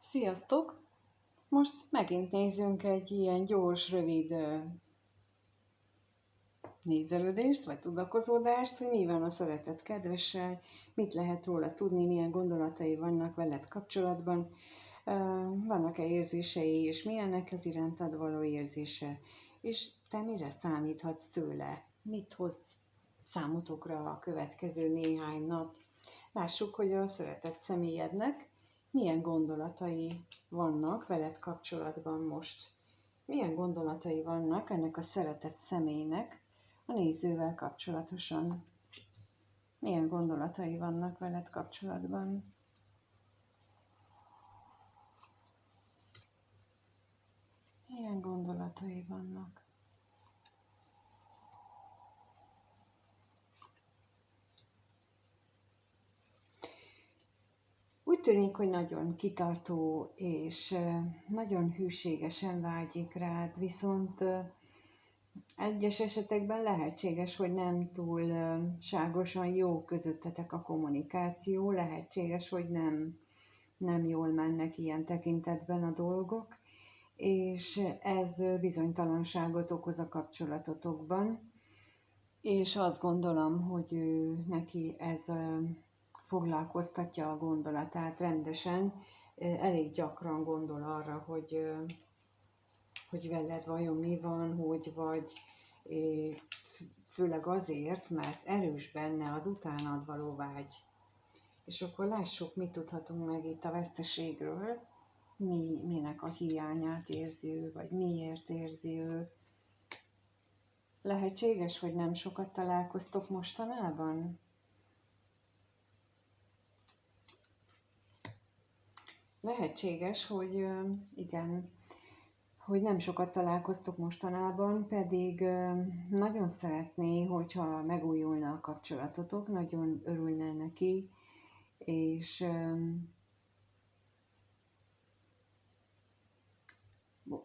Sziasztok! Most megint nézzünk egy ilyen gyors, rövid nézelődést, vagy tudakozódást, hogy mi van a szeretett kedvessel, mit lehet róla tudni, milyen gondolatai vannak veled kapcsolatban, vannak-e érzései, és milyennek az irántad való érzése, és te mire számíthatsz tőle, mit hoz számotokra a következő néhány nap. Lássuk, hogy a szeretett személyednek milyen gondolatai vannak veled kapcsolatban most. Milyen gondolatai vannak ennek a szeretett személynek a nézővel kapcsolatosan. Milyen gondolatai vannak veled kapcsolatban. Milyen gondolatai vannak. Úgy tűnik, hogy nagyon kitartó és nagyon hűségesen vágyik rád, viszont egyes esetekben lehetséges, hogy nem túlságosan jó közöttetek a kommunikáció, lehetséges, hogy nem jól mennek ilyen tekintetben a dolgok, és ez bizonytalanságot okoz a kapcsolatotokban, és azt gondolom, hogy neki ez foglalkoztatja a gondolatát rendesen, elég gyakran gondol arra, hogy veled vajon mi van, hogy vagy, főleg azért, mert erős benne az utánad való vágy. És akkor lássuk, mit tudhatunk meg itt a veszteségről, minek a hiányát érzi ő, vagy miért érzi ő. Lehetséges, hogy nem sokat találkoztok mostanában? Lehetséges, hogy igen, hogy nem sokat találkoztok mostanában, pedig nagyon szeretné, hogyha megújulna a kapcsolatotok, nagyon örülne neki, és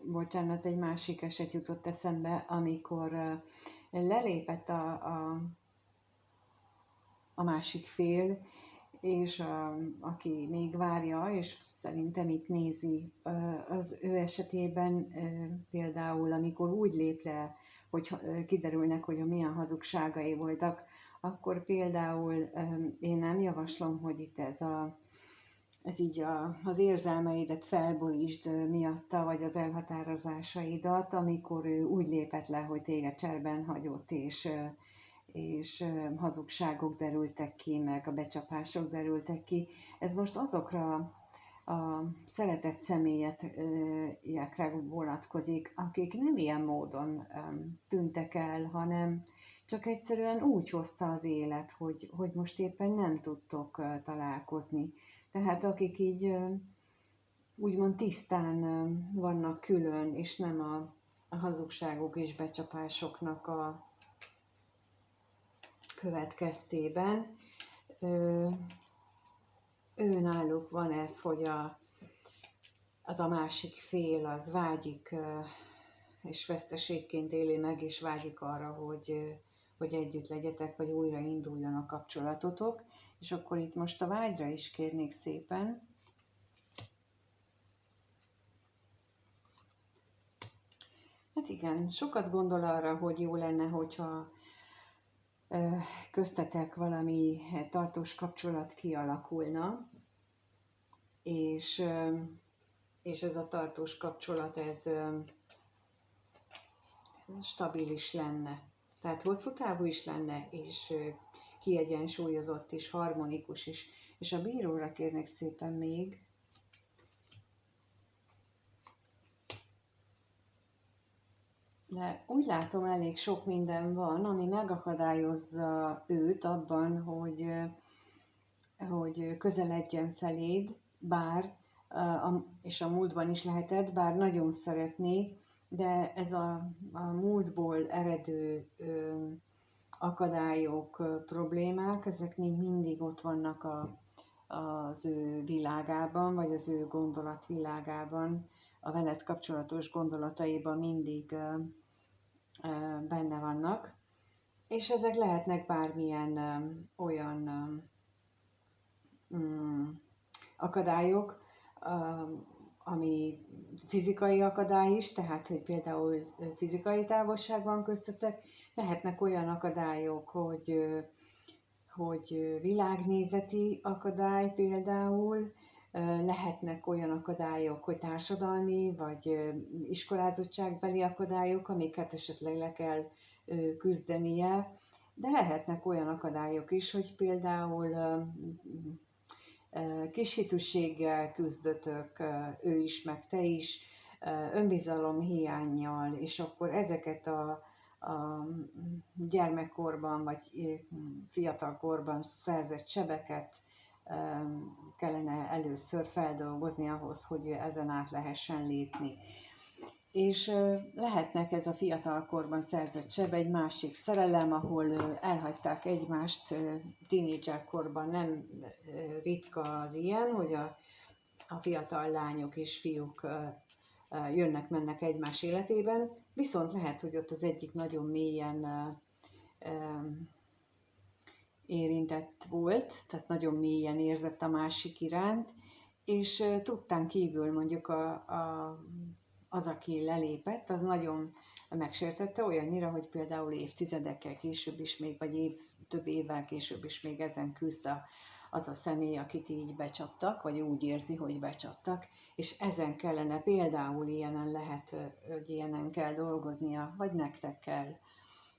bocsánat, egy másik eset jutott eszembe, amikor lelépett a másik fél, és aki még várja, és szerintem itt nézi, az ő esetében például, amikor úgy lép le, hogy kiderülnek, hogy milyen hazugságai voltak, akkor például én nem javaslom, hogy itt ez így az érzelmeidet felborítsd miatta, vagy az elhatározásaidat, amikor ő úgy lépett le, hogy téged cserben hagyott, és hazugságok derültek ki, meg a becsapások derültek ki. Ez most azokra a szeretett személyekre vonatkozik, akik nem ilyen módon tűntek el, hanem csak egyszerűen úgy hozta az élet, hogy most éppen nem tudtok találkozni. Tehát akik így úgymond tisztán vannak külön, és nem a hazugságok és becsapásoknak a következtében. Náluk van ez, hogy az a másik fél az vágyik, és veszteségként éli meg, és vágyik arra, hogy együtt legyetek, vagy újra induljon a kapcsolatotok. És akkor itt most a vágyra is kérnék szépen. Hát igen, sokat gondol arra, hogy jó lenne, hogyha köztetek valami tartós kapcsolat kialakulna, és ez a tartós kapcsolat, ez stabil is lenne. Tehát hosszú távú is lenne, és kiegyensúlyozott is, harmonikus is. És a bíróra kérnek szépen még. De úgy látom, elég sok minden van, ami megakadályozza őt abban, hogy közeledjen feléd, bár, és a múltban is lehetett, bár nagyon szeretné, de ez a múltból eredő akadályok, problémák, ezek még mindig ott vannak az ő világában, vagy az ő gondolatvilágában, a veled kapcsolatos gondolataiban mindig benne vannak, és ezek lehetnek bármilyen olyan akadályok, ami fizikai akadály is, tehát hogy például fizikai távolság van köztetek, lehetnek olyan akadályok, hogy világnézeti akadály például, lehetnek olyan akadályok, hogy társadalmi vagy iskolázottságbeli akadályok, amiket esetleg le kell küzdenie, de lehetnek olyan akadályok is, hogy például kishitűséggel küzdötök, ő is, meg te is, önbizalom hiánnyal, és akkor ezeket a gyermekkorban vagy fiatalkorban szerzett sebeket kellene először feldolgozni ahhoz, hogy ezen át lehessen lépni. És lehetnek ez a fiatalkorban szerzett seb egy másik szerelem, ahol elhagyták egymást tínédzserkorban. Nem ritka az ilyen, hogy a fiatal lányok és fiúk jönnek-mennek egymás életében, viszont lehet, hogy ott az egyik nagyon mélyen érintett volt, tehát nagyon mélyen érzett a másik iránt, és tudtán kívül mondjuk az, aki lelépett, az nagyon megsértette olyannyira, hogy például évtizedekkel később is még, vagy több évvel később is még ezen küzd az a személy, akit így becsaptak, vagy úgy érzi, hogy becsaptak, és ezen kellene például ilyenen lehet, hogy ilyenen kell dolgoznia, vagy nektek kell.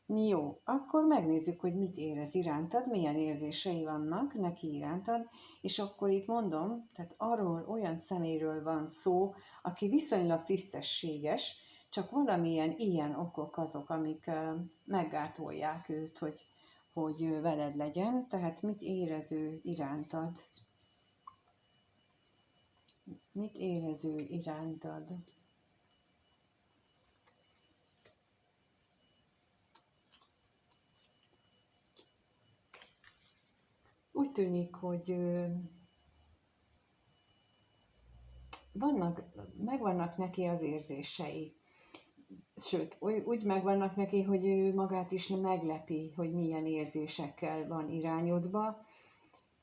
Jó, akkor megnézzük, hogy mit érez irántad, milyen érzései vannak neki irántad, és akkor itt mondom, tehát arról olyan személyről van szó, aki viszonylag tisztességes, csak valamilyen ilyen okok azok, amik meggátolják őt, hogy veled legyen, tehát mit érez ő irántad? Mit érez ő irántad? Úgy tűnik, hogy megvannak neki az érzései. Sőt, úgy megvannak neki, hogy ő magát is meglepi, hogy milyen érzésekkel van irányodva,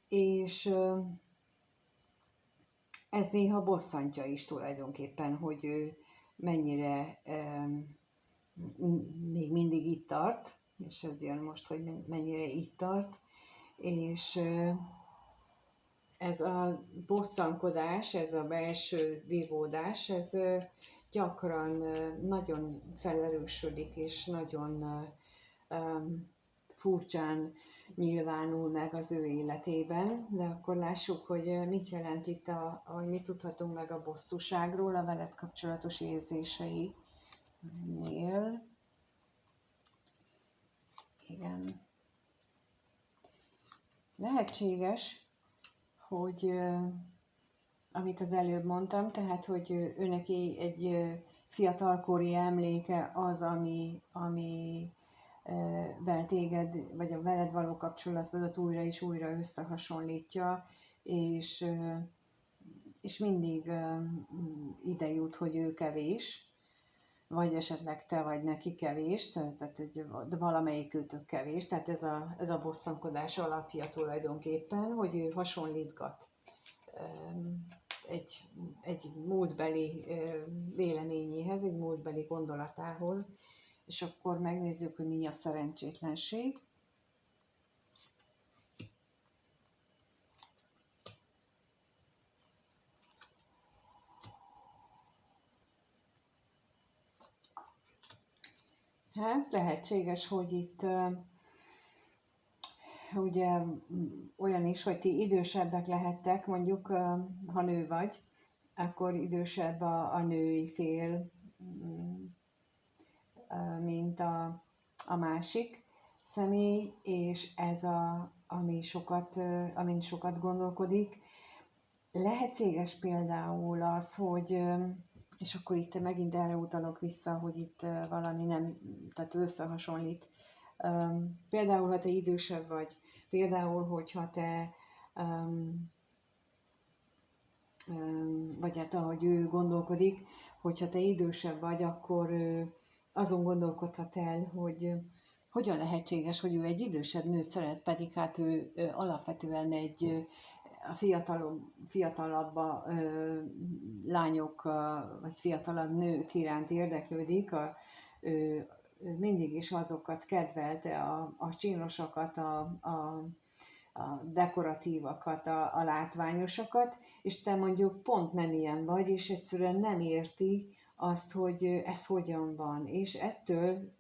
és ez néha bosszantja is tulajdonképpen, hogy ő mennyire még mindig itt tart, és ez jön most, hogy mennyire itt tart, és ez a bosszankodás, ez a belső vívódás, ez gyakran nagyon felerősödik, és nagyon furcsán nyilvánul meg az ő életében, de akkor lássuk, hogy mit jelent itt, hogy mit tudhatunk meg a bosszúságról, a veled kapcsolatos érzéseinél. Igen. Lehetséges, hogy amit az előbb mondtam, tehát, hogy ő neki egy fiatalkori emléke az, ami vel téged, vagy a veled való kapcsolatodat újra és újra összehasonlítja, és mindig ide jut, hogy ő kevés, vagy esetleg te vagy neki kevés, tehát de valamelyik őtök kevés, tehát ez a bosszankodás alapja tulajdonképpen, hogy ő hasonlítgat egy múltbeli véleményéhez, egy múltbeli gondolatához, és akkor megnézzük, hogy mi a szerencsétlenség. Hát lehetséges, hogy itt ugye olyan is, hogy ti idősebbek lehettek, mondjuk ha nő vagy, akkor idősebb a női fél, mint a másik személy, és ez amin sokat gondolkodik. Lehetséges például az, hogy, és akkor itt megint erre utalok vissza, hogy itt valami nem, tehát összehasonlít. Például, ha te idősebb vagy, például, hogyha te, vagy hát ahogy ő gondolkodik, hogyha te idősebb vagy, akkor azon gondolkodhat el, hogy hogyan lehetséges, hogy ő egy idősebb nőt szeret, pedig hát ő alapvetően egy a fiatalabb lányok vagy fiatalabb nők iránt érdeklődik, mindig is azokat kedvelte, a csinosokat, a dekoratívakat, a látványosakat, és te mondjuk pont nem ilyen vagy, és egyszerűen nem érti azt, hogy ez hogyan van. És ettől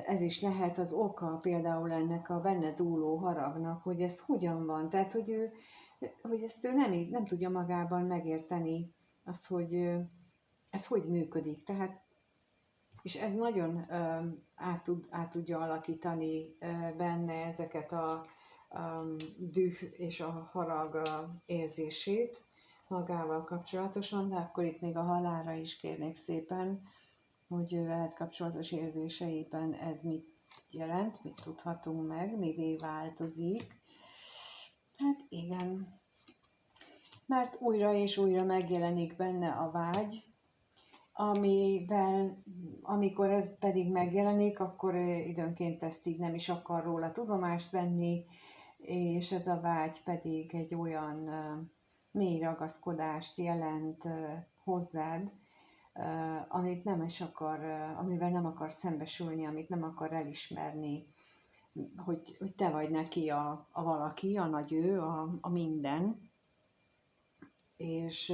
ez is lehet az oka például ennek a benne dúló haragnak, hogy ez hogyan van. Tehát, hogy ezt ő nem tudja magában megérteni, azt, hogy ez hogy működik. Tehát, és ez nagyon át tudja alakítani benne ezeket a düh és a harag érzését magával kapcsolatosan, de akkor itt még a halálra is kérnék szépen, hogy veled kapcsolatos érzéseiben ez mit jelent, mit tudhatunk meg, mivé változik. Hát igen, mert újra és újra megjelenik benne a vágy, amikor ez pedig megjelenik, akkor időnként ezt így nem is akar róla tudomást venni, és ez a vágy pedig egy olyan mély ragaszkodást jelent hozzád, amit nem is akar, amivel nem akar szembesülni, amit nem akar elismerni, hogy te vagy neki a valaki, a nagy ő, a minden, és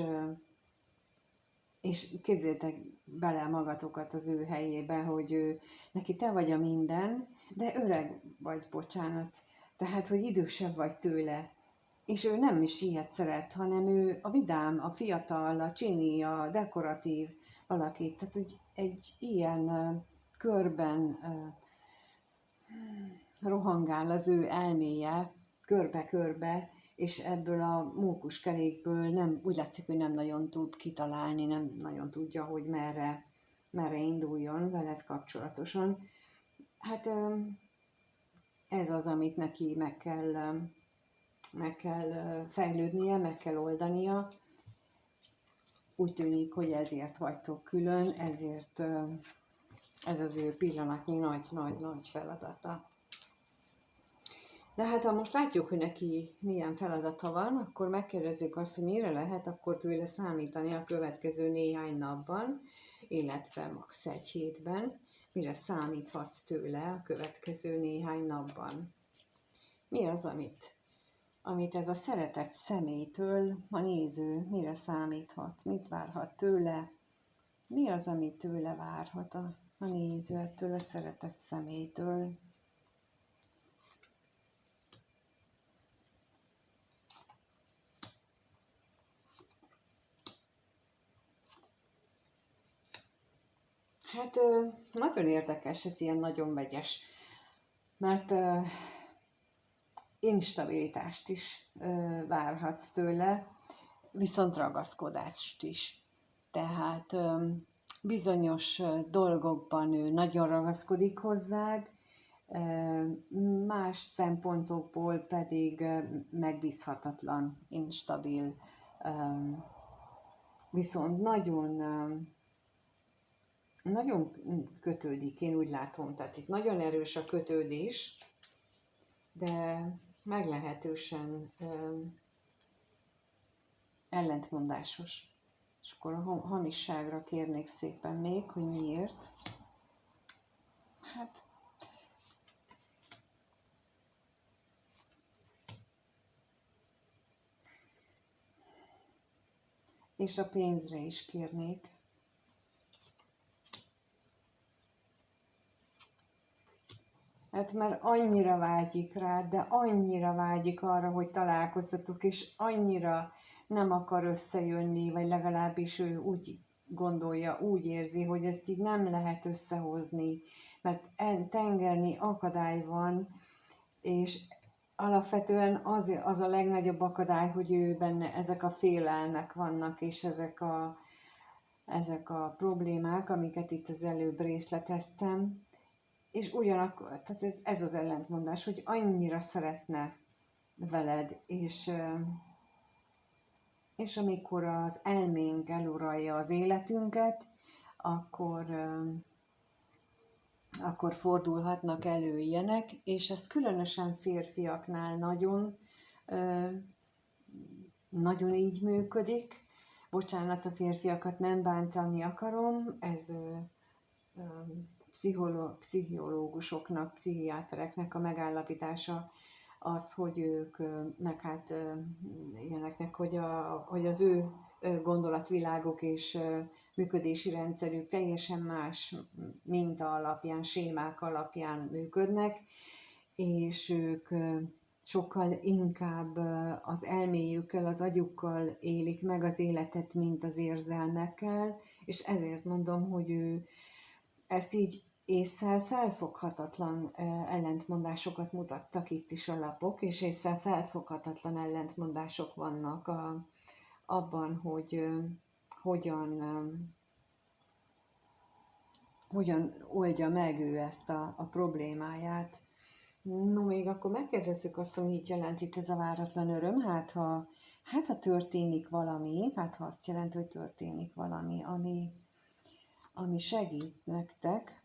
képzeljétek bele magatokat az ő helyébe, hogy neki te vagy a minden, de öreg vagy, bocsánat, tehát, hogy idősebb vagy tőle. És ő nem is ilyet szeret, hanem ő a vidám, a fiatal, a csini, a dekoratív valaki. Tehát, hogy egy ilyen körben rohangál az ő elméje, körbe-körbe, és ebből a mókuskerékből nem, úgy látszik, hogy nem nagyon tud kitalálni, nem nagyon tudja, hogy merre induljon veled kapcsolatosan. Hát ez az, amit neki meg kell fejlődnie, meg kell oldania. Úgy tűnik, hogy ezért vagytok külön, ezért ez az ő pillanatnyi nagy feladata. De hát ha most látjuk, hogy neki milyen feladata van, akkor megkérdezzük azt, hogy mire lehet akkor tőle számítani a következő néhány napban, illetve max. Egy hétben, mire számíthatsz tőle a következő néhány napban. Mi az, amit ez a szeretett személytől a néző mire számíthat, mit várhat tőle, mi az, amit tőle várhat a néző ettől a szeretett személytől. Hát nagyon érdekes, ez ilyen nagyon vegyes, mert instabilitást is várhatsz tőle, viszont ragaszkodást is. Tehát bizonyos dolgokban ő nagyon ragaszkodik hozzád, más szempontokból pedig megbízhatatlan, instabil, viszont nagyon kötődik, én úgy látom, tehát itt nagyon erős a kötődés, de meglehetősen ellentmondásos. És akkor a hamisságra kérnék szépen még, hogy miért. Hát és a pénzre is kérnék. Hát mert annyira vágyik rád, de annyira vágyik arra, hogy találkozzatok, és annyira nem akar összejönni, vagy legalábbis ő úgy gondolja, úgy érzi, hogy ezt így nem lehet összehozni, mert tengernyi akadály van, és alapvetően az a legnagyobb akadály, hogy ő benne ezek a félelmek vannak, és ezek a problémák, amiket itt az előbb részleteztem, és ugyanakkor, tehát ez az ellentmondás, hogy annyira szeretne veled, és amikor az elménk eluralja az életünket, akkor fordulhatnak elő ilyenek, és ez különösen férfiaknál nagyon nagyon így működik. Bocsánat, a férfiakat nem bántani akarom, ez pszichológusoknak, pszichiátereknek a megállapítása az, hogy ők, meg hát ilyeneknek, hogy az ő gondolatvilágok és működési rendszerük teljesen más minta alapján, sémák alapján működnek, és ők sokkal inkább az elméjükkel, az agyukkal élik meg az életet, mint az érzelmekkel, és ezért mondom, hogy ő ezt így ésszel felfoghatatlan ellentmondásokat mutattak itt is a lapok, és ésszel felfoghatatlan ellentmondások vannak abban, hogy hogyan oldja meg ő ezt a problémáját. No, még akkor megkérdezzük azt, hogy mit jelent itt ez a váratlan öröm, hát ha történik valami, hát ha azt jelenti, hogy történik valami, ami segít nektek.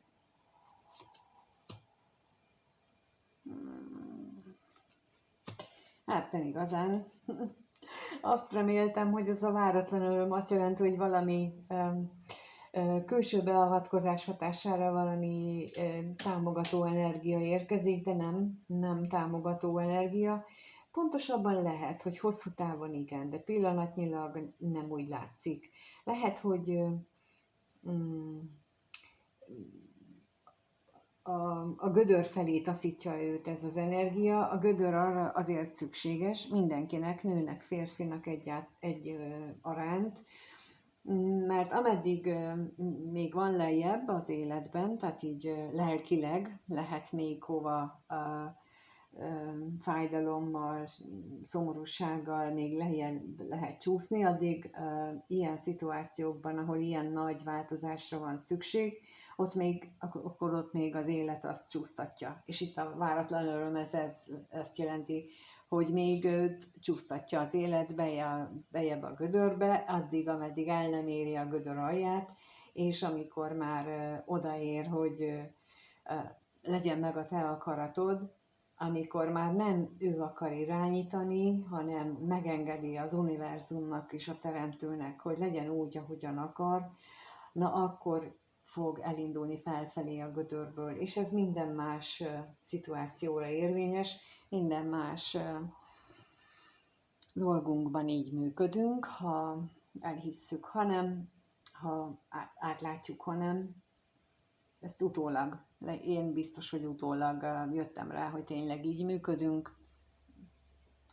Hát nem igazán. Azt reméltem, hogy ez a váratlan öröm azt jelenti, hogy valami külső beavatkozás hatására valami támogató energia érkezik, de nem támogató energia. Pontosabban lehet, hogy hosszú távon igen, de pillanatnyilag nem úgy látszik. Lehet, hogy a gödör felé taszítja őt ez az energia. A gödör arra azért szükséges mindenkinek, nőnek, férfinak aránt, mert ameddig még van lejjebb az életben, tehát így lelkileg lehet még hova fájdalommal, szomorúsággal még lejjebb lehet csúszni, addig ilyen szituációkban, ahol ilyen nagy változásra van szükség, akkor ott még az élet azt csúsztatja. És itt a váratlan öröm ezt jelenti, hogy még őt csúsztatja az élet bejebb a gödörbe, addig, ameddig el nem éri a gödör alját, és amikor már odaér, hogy legyen meg a te akaratod, amikor már nem ő akar irányítani, hanem megengedi az univerzumnak és a teremtőnek, hogy legyen úgy, ahogyan akar, na akkor fog elindulni felfelé a gödörből. És ez minden más szituációra érvényes, minden más dolgunkban így működünk, ha elhisszük, ha átlátjuk, ezt utólag, én biztos, hogy utólag jöttem rá, hogy tényleg így működünk,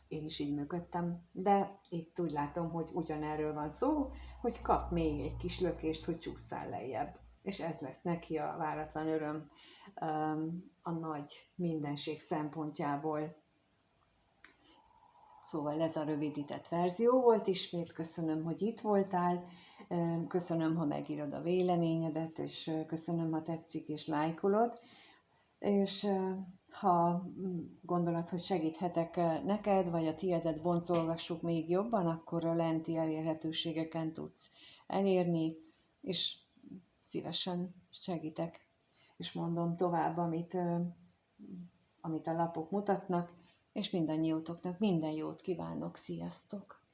én is így működtem, de itt úgy látom, hogy ugyanerről van szó, hogy kap még egy kis lökést, hogy csúszszál lejjebb. És ez lesz neki a váratlan öröm a nagy mindenség szempontjából. Szóval ez a rövidített verzió volt ismét, köszönöm, hogy itt voltál, köszönöm, ha megírod a véleményedet, és köszönöm, ha tetszik és lájkolod, és ha gondolod, hogy segíthetek neked, vagy a tiédet boncolgassuk még jobban, akkor a lenti elérhetőségeken tudsz elérni, és szívesen segítek, és mondom tovább, amit a lapok mutatnak, és mindannyiótoknak minden jót kívánok, sziasztok!